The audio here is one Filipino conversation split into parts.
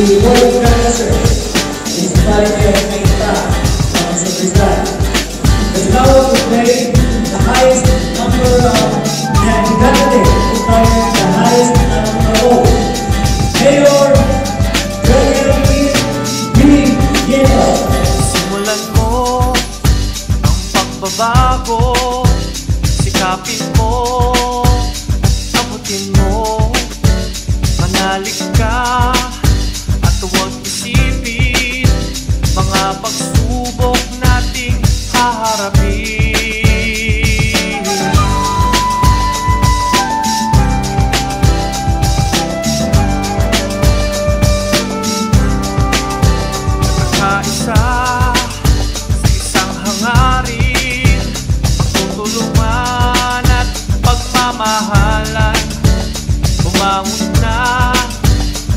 world cancer is fighting against that. It's now to play the highest number of candidates fighting the highest number of votes. Mayor Gregory B. Gino. Simulan mo ang pagbabago, sikapin mo, abutin mo, manalig ka at huwag isipin mga pagsubok nating haharapin. Nagkakaisa sa isang hangarin, pagtutulungan at pagmamahalan. Bumangon na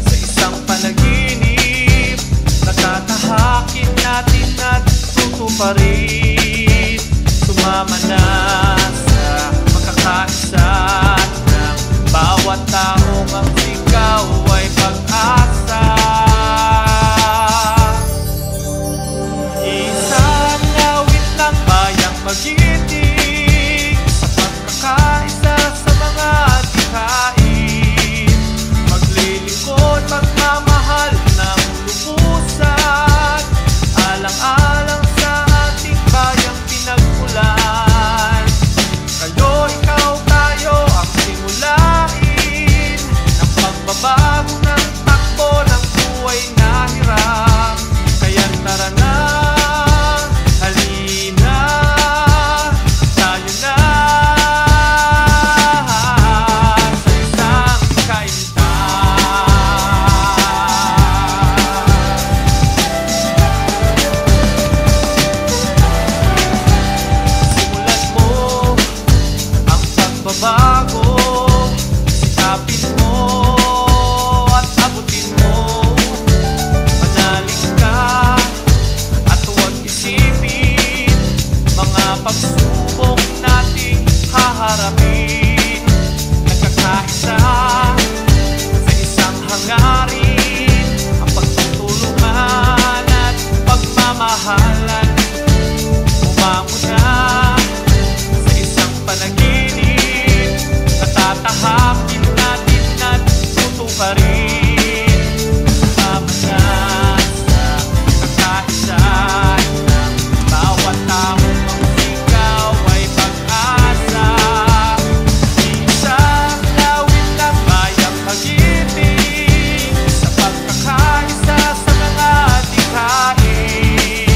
sa isang panaginip, natatahakin natin at tutuparin. Sumama na sa pagkakaisa ng bawat taong ang sigaw ay pag-asa. Isang awit ng bayang magiting sa pagkakaisa sa mga adikain. Maglilingkod, magmamahal ng lubusan, alang-alang sa ating bayang pinagmulan. Kayo, ikaw, tayo ang simulain ng pagbabago ng takbo ng buhay na hirap. Kaya tara na, halina, tayo na sa isang kaintahan. Simulan mo ang pagbabago, sikapin mo at abutin mo, manalig ka at huwag isipin mga pagsubok nating haharapin. Nagkakaisa sa isang hangarin, ang pagtutulungan at pagmamahalan. Bumangon na sa isang panaginip, natatahakin natin at tutuparin. Sumama na sa pagkakaisa ng bawat taong ang sigaw ay pag-asa. Isang lawit ng bayang magiting sa pagkakaisa sa mga adikain.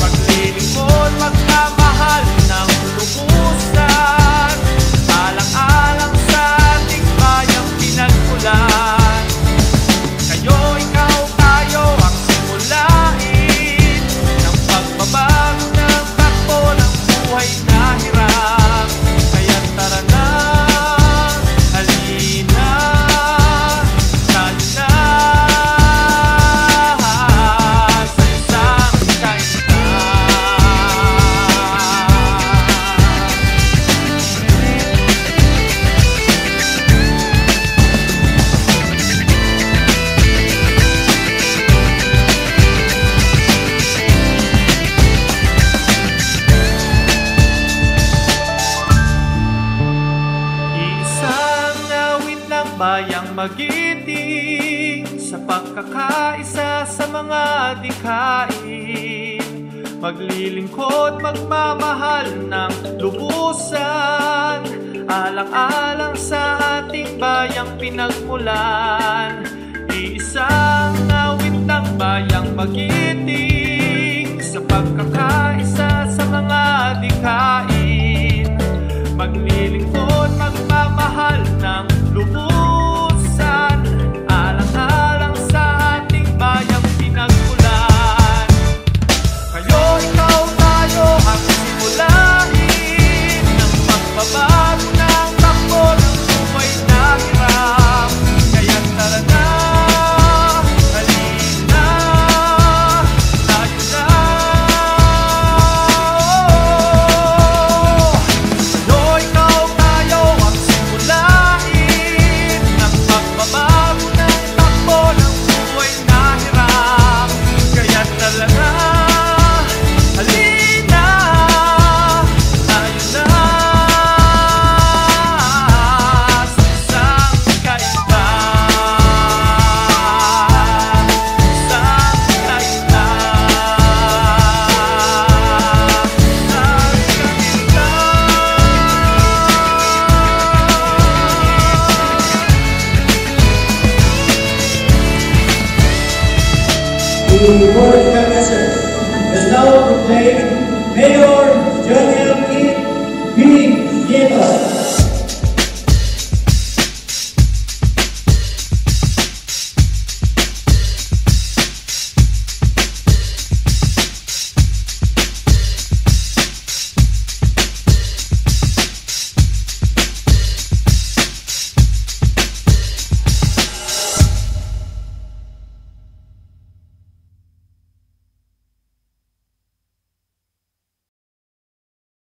Maglilingkod, magmamahal ng lubusan, alang-alang sa ating bayang pinagmulan. Kayo, ikaw, tayo ang simulain ng pagbabago ng takbo ng buhay na hirap. Kaya tara na, halina, tayo na sa isang kaintahan. Isang awit ng bayang magiting sa pagkakaisa sa mga adikain. Maglilingkod, magmamahal ng lubusan, alang-alang sa ating bayang pinagmulan. Isang awit ng bayang magiting sa pagkakaisa sa mga adikain. Maglilingkod, magmamahal ng lubusan, alang-alang sa ating bayang pinagmulan. Kayo, ikaw, tayo ang simulain ng pagbabago ng takbo ng buhay na hirap. Kaya tara na, halina, tayo na today